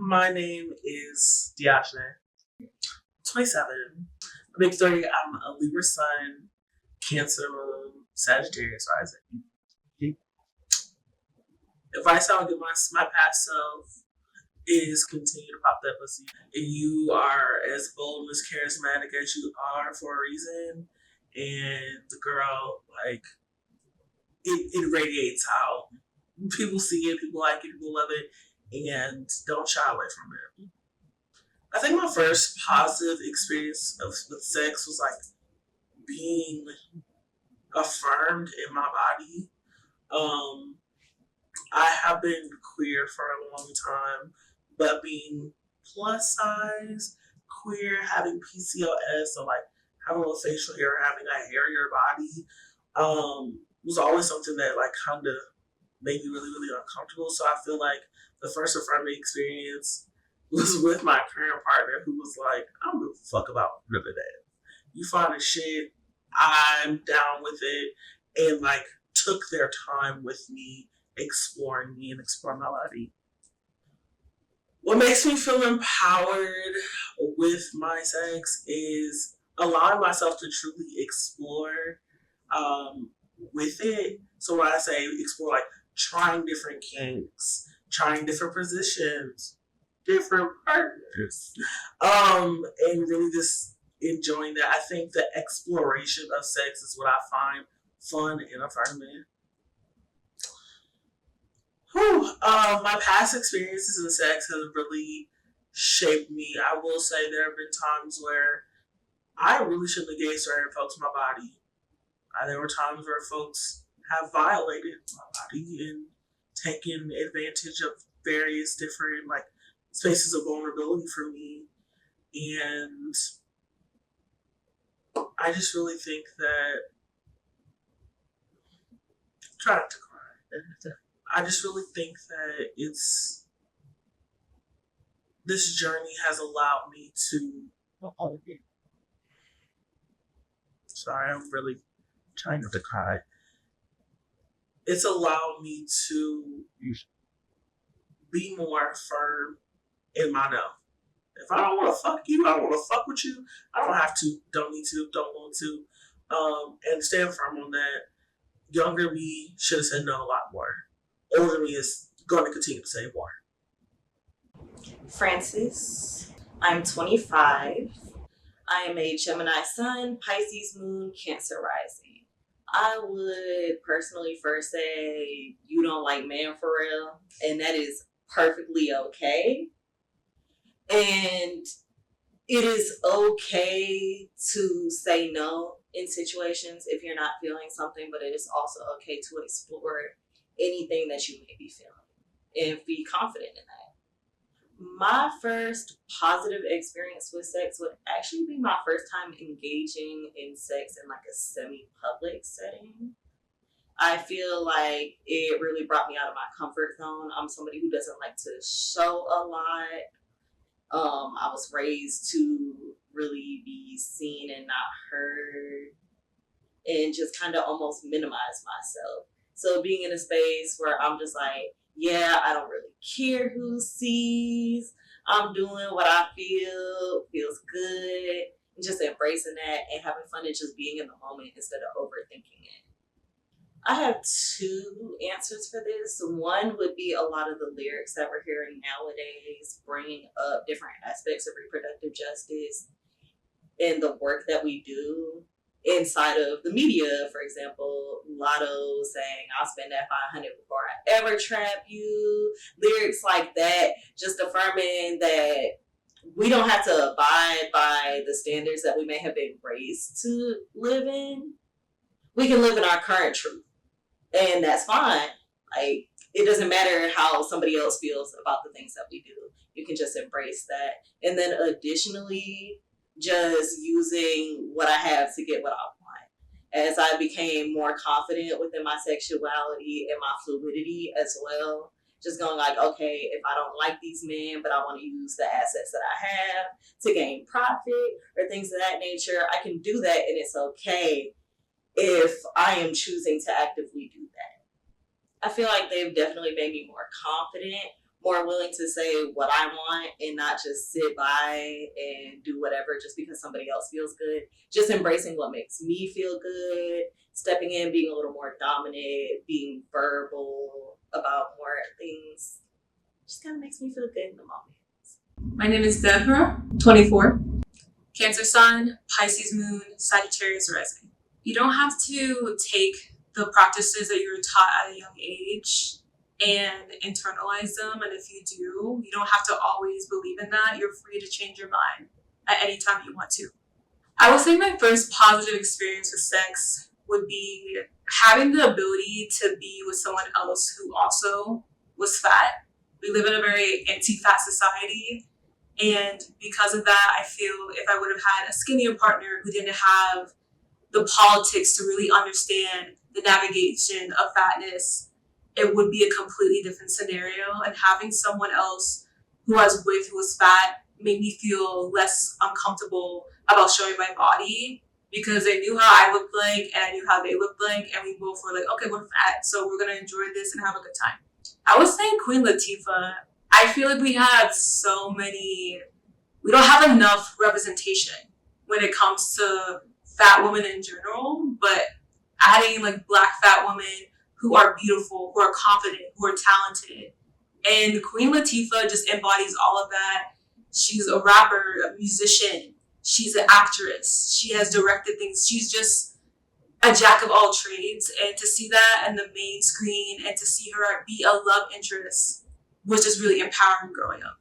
My name is Diashne. 27. Big 30. I'm a Libra sun, Cancer moon, Sagittarius rising. Advice I would give my past self is continue to pop that pussy. You are as bold and as charismatic as you are for a reason. And the girl, like, it radiates how people see it, people like it, people love it, and don't shy away from it. I think my first positive experience with sex was like being affirmed in my body. I have been queer for a long time, but being plus size, queer, having PCOS, so like having a little facial hair, having a hairier body, was always something that like kind of made me really, really uncomfortable. So I feel like the first affirming experience was with my current partner, who was like, I don't give a fuck about none of that. You find a shit, I'm down with it, and like took their time with me, exploring me and exploring my body. What makes me feel empowered with my sex is allowing myself to truly explore with it. So when I say explore, like trying different kinks, trying different positions, different partners, and really just enjoying that. I think the exploration of sex is what I find fun and affirming. My past experiences in sex have really shaped me. I will say there have been times where I really shouldn't have gave certain folks my body. There were times where folks have violated my body and taken advantage of various different like spaces of vulnerability for me. And I just really think that try not to cry. I just really think that this journey has allowed me to sorry, I'm really trying not to cry. It's allowed me to be more firm in my no. If I don't want to fuck you, I don't want to fuck with you. I don't have to, don't need to, don't want to. And stand firm on that. Younger me should have said no a lot more. Older me is going to continue to say more. Francis, I'm 25. I am a Gemini sun, Pisces moon, Cancer rising. I would personally first say you don't like man for real, and that is perfectly okay. And it is okay to say no in situations if you're not feeling something, but it is also okay to explore anything that you may be feeling and be confident in that. My first positive experience with sex would actually be my first time engaging in sex in like a semi-public setting. I feel like it really brought me out of my comfort zone. I'm somebody who doesn't like to show a lot. I was raised to really be seen and not heard and just kind of almost minimize myself. So being in a space where I'm just like, yeah, I don't really care who sees. I'm doing what I feel, feels good, and just embracing that and having fun and just being in the moment instead of overthinking it. I have two answers for this. One would be a lot of the lyrics that we're hearing nowadays, bringing up different aspects of reproductive justice and the work that we do inside of the media. For example, Lotto saying, I'll spend that 500 before I ever trap you. Lyrics like that, just affirming that we don't have to abide by the standards that we may have been raised to live in. We can live in our current truth. And that's fine. Like, it doesn't matter how somebody else feels about the things that we do. You can just embrace that. And then additionally, just using what I have to get what I want. As I became more confident within my sexuality and my fluidity as well, just going like, okay, if I don't like these men, but I want to use the assets that I have to gain profit or things of that nature, I can do that, and it's okay if I am choosing to actively do that. I feel like they've definitely made me more confident more willing to say what I want and not just sit by and do whatever just because somebody else feels good. Just embracing what makes me feel good, stepping in, being a little more dominant, being verbal about more things. Just kind of makes me feel good in the moment. My name is Deborah, 24, Cancer Sun, Pisces Moon, Sagittarius Rising. You don't have to take the practices that you were taught at a young age and internalize them. And if you do, you don't have to always believe in that. You're free to change your mind at any time you want to. I would say my first positive experience with sex would be having the ability to be with someone else who also was fat. We live in a very anti-fat society. And because of that, I feel if I would have had a skinnier partner who didn't have the politics to really understand the navigation of fatness, it would be a completely different scenario. And having someone else who I was with who was fat made me feel less uncomfortable about showing my body because they knew how I looked like and I knew how they looked like. And we both were like, okay, we're fat, so we're going to enjoy this and have a good time. I would say Queen Latifah. I feel like we don't have enough representation when it comes to fat women in general, but adding like Black fat women who are beautiful, who are confident, who are talented. And Queen Latifah just embodies all of that. She's a rapper, a musician. She's an actress. She has directed things. She's just a jack of all trades. And to see that in the main screen and to see her be a love interest was just really empowering growing up.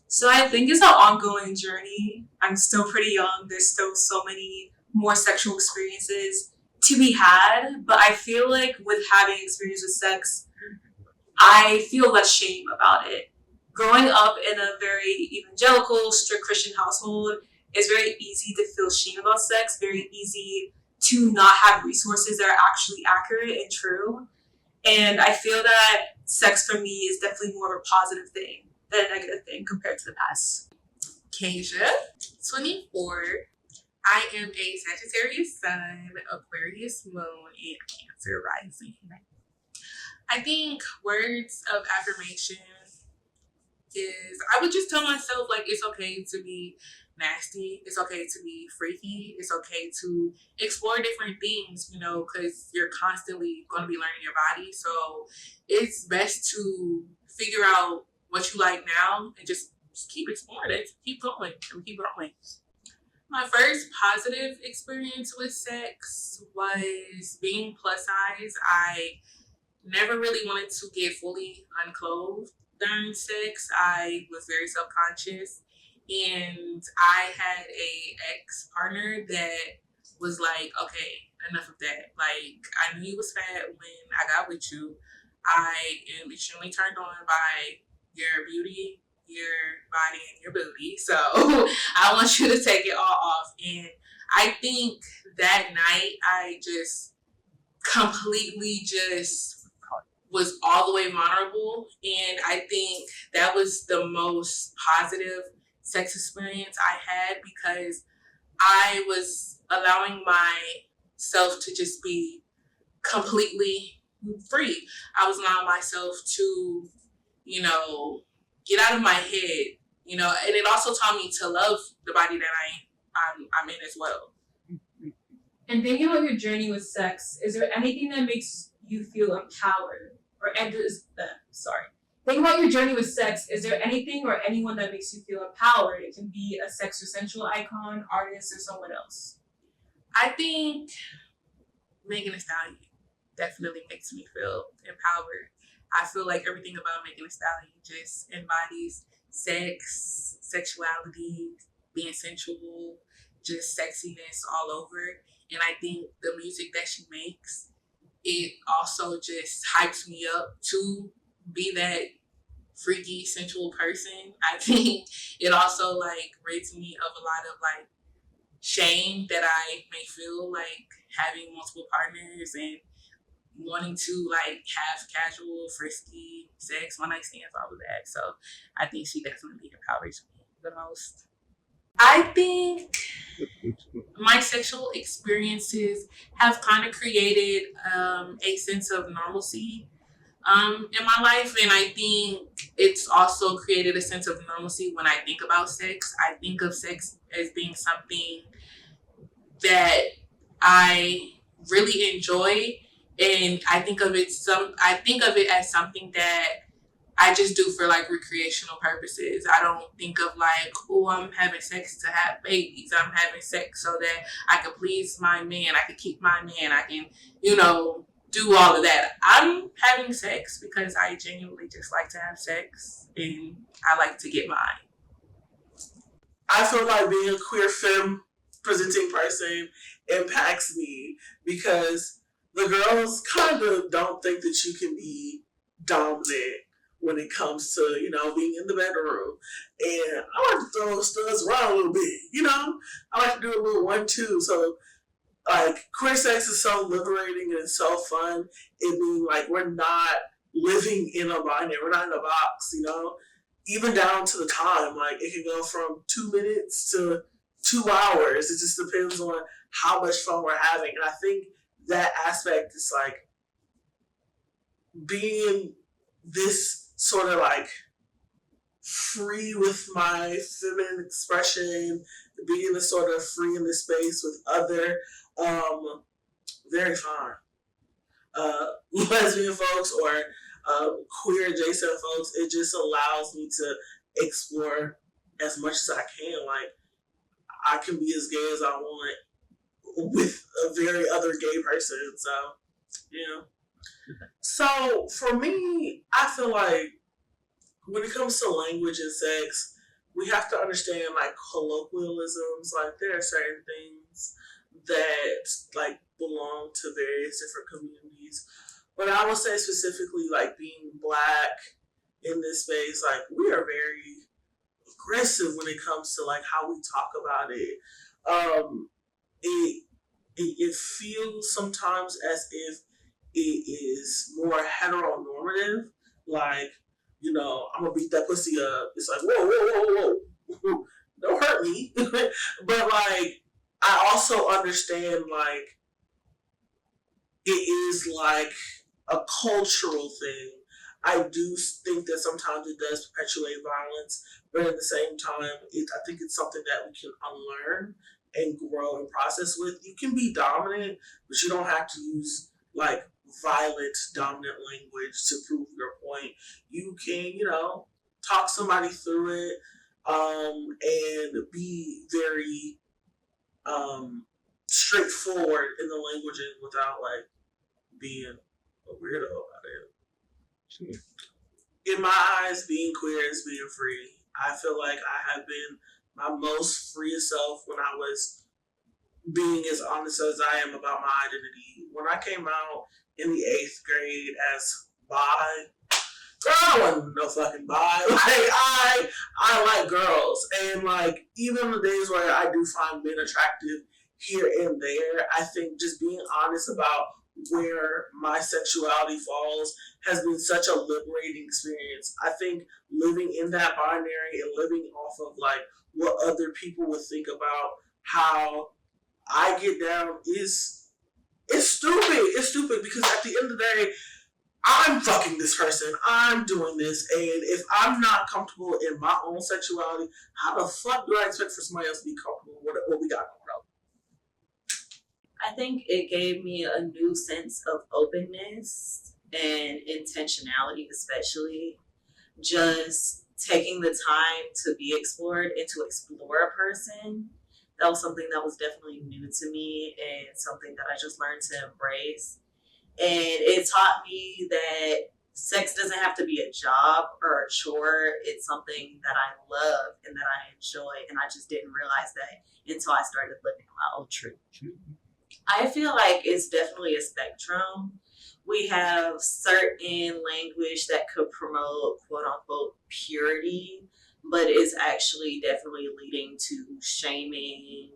So I think it's an ongoing journey. I'm still pretty young. There's still so many more sexual experiences to be had. But I feel like with having experience with sex, I feel less shame about it. Growing up in a very evangelical, strict Christian household, it's very easy to feel shame about sex, very easy to not have resources that are actually accurate and true. And I feel that sex for me is definitely more of a positive thing than a negative thing compared to the past. Kazsia, 24. I am a Sagittarius Sun, Aquarius Moon, and Cancer Rising. I think words of affirmation is, I would just tell myself, like, it's okay to be nasty. It's okay to be freaky. It's okay to explore different things, you know, because you're constantly going to be learning your body. So it's best to figure out what you like now and just keep exploring it. Keep going and keep growing. My first positive experience with sex was being plus size. I never really wanted to get fully unclothed during sex. I was very self-conscious. And I had a ex-partner that was like, okay, enough of that. Like, I knew you was fat when I got with you. I am extremely turned on by your beauty, your body, and your booty. So I want you to take it all off. And I think that night I just completely just was all the way vulnerable. And I think that was the most positive sex experience I had because I was allowing myself to just be completely free. I was allowing myself to, you know, get out of my head, you know, and it also taught me to love the body that I'm in as well. And thinking about your journey with sex, is there anything that makes you feel empowered? Think about your journey with sex. Is there anything or anyone that makes you feel empowered? It can be a sex or sensual icon, artist, or someone else. I think Megan Thee Stallion definitely makes me feel empowered. I feel like everything about Megan Thee Stallion just embodies sex, sexuality, being sensual, just sexiness all over. And I think the music that she makes, it also just hypes me up to be that freaky, sensual person. I think it also like rids me of a lot of like shame that I may feel like having multiple partners and wanting to like have casual, frisky sex, one night stands, all of that. So I think she definitely empowers me the most. I think my sexual experiences have kind of created a sense of normalcy. in my life, and I think it's also created a sense of normalcy when I think about sex. I think of sex as being something that I really enjoy, and I think of it as something that I just do for like recreational purposes. I don't think of like, oh, I'm having sex to have babies. I'm having sex so that I can please my man. I can keep my man. I can, do all of that. I'm having sex because I genuinely just like to have sex and I like to get mine. I feel like being a queer femme presenting person impacts me because the girls kind of don't think that you can be dominant when it comes to, being in the bedroom. And I like to throw studs around a little bit, I like to do a little 1-2. So, like, queer sex is so liberating and it's so fun. It being like we're not living in a binary, we're not in a box, even down to the time. Like, it can go from 2 minutes to 2 hours. It just depends on how much fun we're having. And I think that aspect is like being this sort of like free with my feminine expression, being this sort of free in this space with other very fun lesbian folks or queer adjacent folks. It just allows me to explore as much as I can. Like, I can be as gay as I want with a very other gay person. So, yeah. So, for me, I feel like when it comes to language and sex, we have to understand, like, colloquialisms. Like, there are certain things that, like, belong to various different communities. But I would say specifically, like, being Black in this space, like, we are very aggressive when it comes to, like, how we talk about it. It feels sometimes as if it is more heteronormative. Like, I'm gonna beat that pussy up. It's like, whoa, whoa, whoa, whoa. Don't hurt me. But, like, I also understand, like, it is, like, a cultural thing. I do think that sometimes it does perpetuate violence, but at the same time, I think it's something that we can unlearn and grow and process with. You can be dominant, but you don't have to use, like, violent, dominant language to prove your point. You can, talk somebody through it, and be very straightforward in the languaging without, like, being a weirdo about it. In my eyes, being queer is being free. I feel like I have been my most free self when I was being as honest as I am about my identity. When I came out in the 8th grade as bi, girl, I wasn't no fucking bi. Like, I like girls. And, like, even on the days where I do find men attractive here and there, I think just being honest about where my sexuality falls has been such a liberating experience. I think living in that binary and living off of, like, what other people would think about how I get down it's stupid. It's stupid because at the end of the day, I'm fucking this person. I'm doing this. And if I'm not comfortable in my own sexuality, how the fuck do I expect for somebody else to be comfortable with what we got going on? I think it gave me a new sense of openness and intentionality, especially just taking the time to be explored and to explore a person. That was something that was definitely new to me and something that I just learned to embrace. And it taught me that sex doesn't have to be a job or a chore. It's something that I love and that I enjoy. And I just didn't realize that until I started living my own truth. I feel like it's definitely a spectrum. We have certain language that could promote quote unquote purity, but it's actually definitely leading to shaming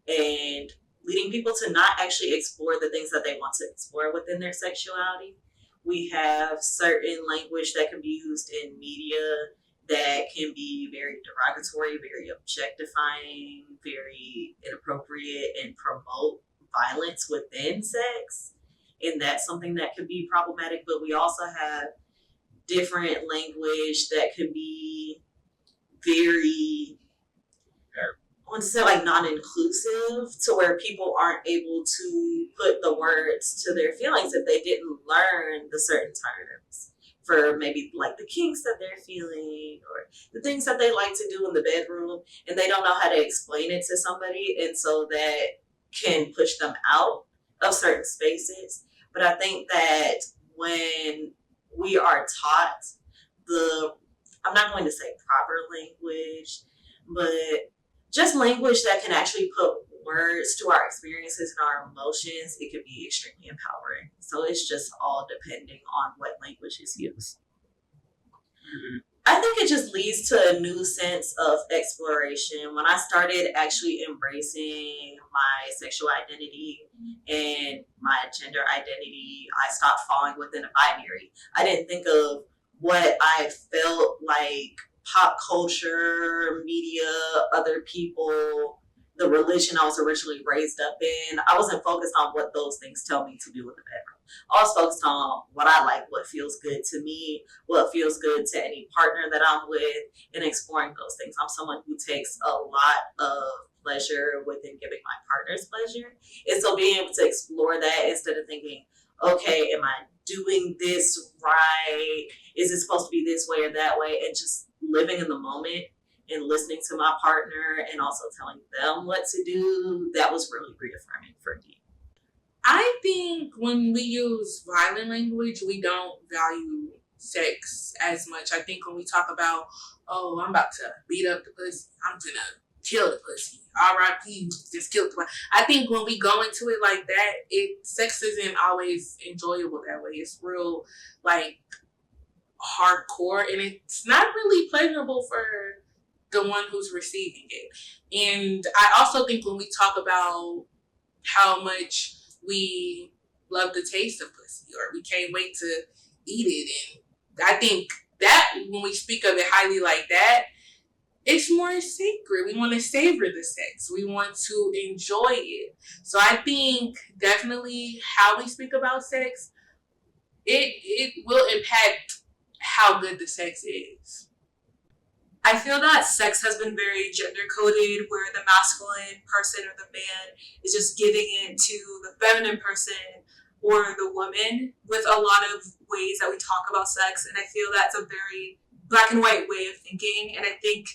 and leading people to not actually explore the things that they want to explore within their sexuality. We have certain language that can be used in media that can be very derogatory, very objectifying, very inappropriate, and promote violence within sex. and that's something that could be problematic. But we also have different language that can be very, I want to say like non-inclusive, to where people aren't able to put the words to their feelings if they didn't learn the certain terms for maybe like the kinks that they're feeling or the things that they like to do in the bedroom, and they don't know how to explain it to somebody, and so that can push them out of certain spaces. But I think that when we are taught I'm not going to say proper language, but just language that can actually put words to our experiences and our emotions, it could be extremely empowering. So it's just all depending on what language is used. I think it just leads to a new sense of exploration. When I started actually embracing my sexual identity and my gender identity, I stopped falling within a binary. I didn't think of what I felt like pop culture, media, other people, the religion I was originally raised up in. I wasn't focused on what those things tell me to do in the bedroom. I was focused on what I like, what feels good to me, what feels good to any partner that I'm with, and exploring those things. I'm someone who takes a lot of pleasure within giving my partner's pleasure. And so being able to explore that instead of thinking, okay, am I doing this right? Is it supposed to be this way or that way? And just living in the moment and listening to my partner and also telling them what to do, that was really reaffirming for me. I think when we use violent language, we don't value sex as much. I think when we talk about, oh, I'm about to beat up the pussy, I'm gonna kill the pussy, R.I.P., just kill the pussy. I think when we go into it like that, sex isn't always enjoyable that way. It's real, like, hardcore, and it's not really pleasurable for the one who's receiving it. And I also think when we talk about how much we love the taste of pussy, or we can't wait to eat it, and I think that when we speak of it highly like that, it's more sacred. We want to savor the sex. We want to enjoy it. So I think definitely how we speak about sex, it will impact how good the sex is. I feel that sex has been very gender coded, where the masculine person or the man is just giving it to the feminine person or the woman, with a lot of ways that we talk about sex. And I feel that's a very black and white way of thinking. And I think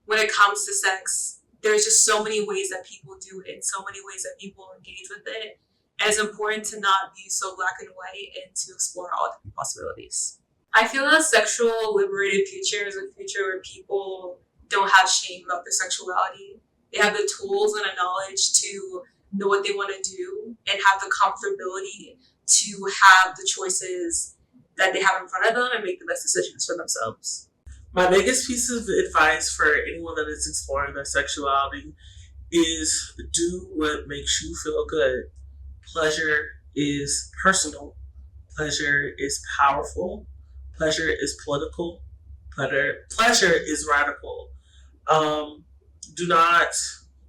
when it comes to sex, there's just so many ways that people do it and so many ways that people engage with it. And it's important to not be so black and white and to explore all different possibilities. I feel that a sexual liberated future is a future where people don't have shame about their sexuality. They have the tools and the knowledge to know what they want to do and have the comfortability to have the choices that they have in front of them and make the best decisions for themselves. My biggest piece of advice for anyone that is exploring their sexuality is do what makes you feel good. Pleasure is personal. Pleasure is powerful. Pleasure is political. Pleasure is radical. Do not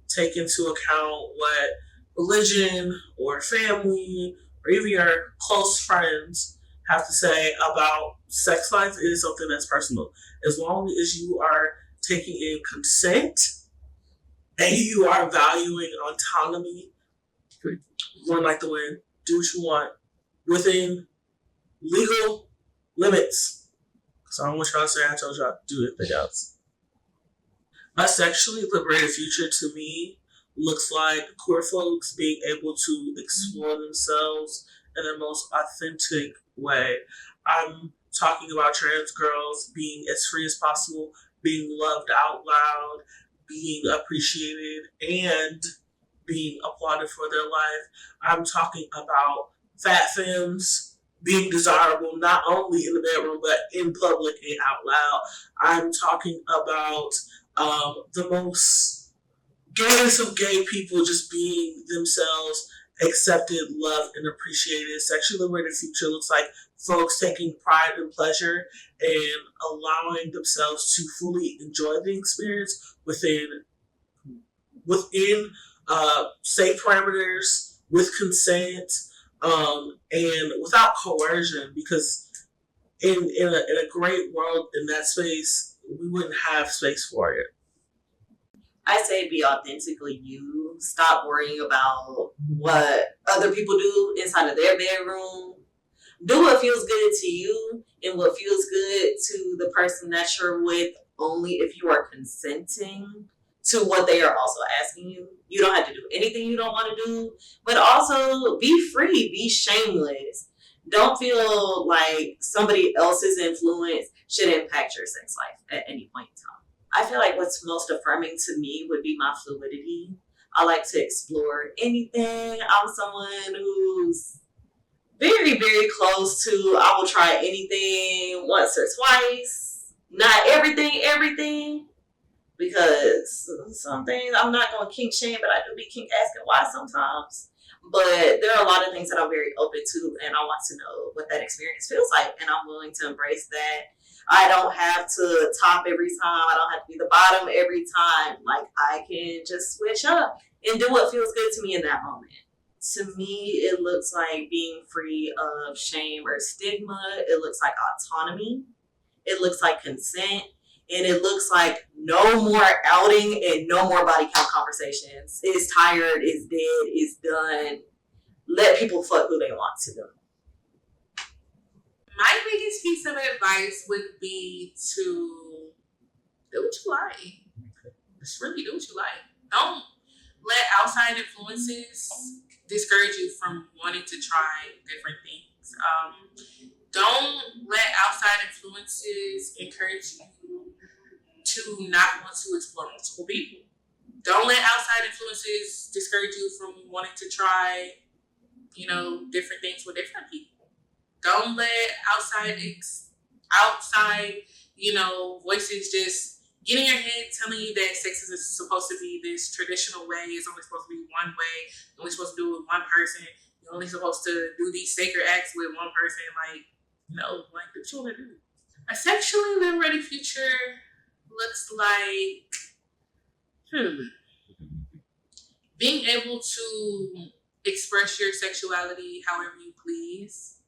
take into account what religion or family or even your close friends have to say about sex life. It is something that's personal. As long as you are taking in consent and you are valuing autonomy, run like the wind, do what you want within legal limits. So I don't want y'all to say I told y'all to do anything else. A sexually liberated future to me looks like queer folks being able to explore themselves in their most authentic way. I'm talking about trans girls being as free as possible, being loved out loud, being appreciated, and being applauded for their life. I'm talking about fat femmes being desirable not only in the bedroom but in public and out loud. I'm talking about the most gayest of gay people just being themselves, accepted, loved, and appreciated. Sexually liberated future looks like folks taking pride and pleasure and allowing themselves to fully enjoy the experience within safe parameters, with consent, and without coercion, because in a great world in that space, we wouldn't have space for it. I say be authentically you. Stop worrying about what other people do inside of their bedroom. Do what feels good to you and what feels good to the person that you're with, only if you are consenting to what they are also asking you. You don't have to do anything you don't want to do, but also be free, be shameless. Don't feel like somebody else's influence should impact your sex life at any point in time. I feel like what's most affirming to me would be my fluidity. I like to explore anything. I'm someone who's very, very close to I will try anything once or twice. Not everything. Because some things I'm not going to kink shame, but I do be kink asking why sometimes. But there are a lot of things that I'm very open to, and I want to know what that experience feels like, and I'm willing to embrace that. I don't have to top every time. I don't have to be the bottom every time. Like, I can just switch up and do what feels good to me in that moment. To me, it looks like being free of shame or stigma. It looks like autonomy. It looks like consent. And it looks like no more outing and no more body count conversations. It's tired, it's dead, it's done. Let people fuck who they want to do. My biggest piece of advice would be to do what you like. Just really do what you like. Don't let outside influences discourage you from wanting to try different things. Don't let outside influences encourage you to not want to explore multiple people. Don't let outside influences discourage you from wanting to try, different things with different people. Don't let outside, voices just get in your head telling you that sex is supposed to be this traditional way. It's only supposed to be one way. You're only supposed to do it with one person. You're only supposed to do these sacred acts with one person. Do what you want to do. A sexually liberated future looks like being able to express your sexuality however you please.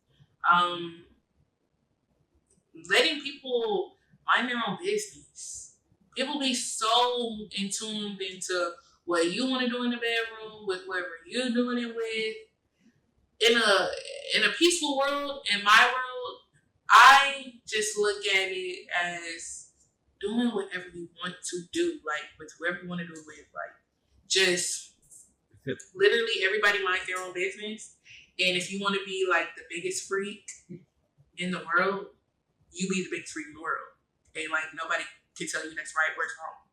Letting people mind their own business. People be so in tuned into what you want to do in the bedroom with whoever you're doing it with. In a peaceful world, in my world, I just look at it as doing whatever you want to do, with whoever you want to do it with. Just literally everybody minds their own business. And if you want to be the biggest freak in the world, you be the biggest freak in the world. And nobody can tell you that's right or it's wrong.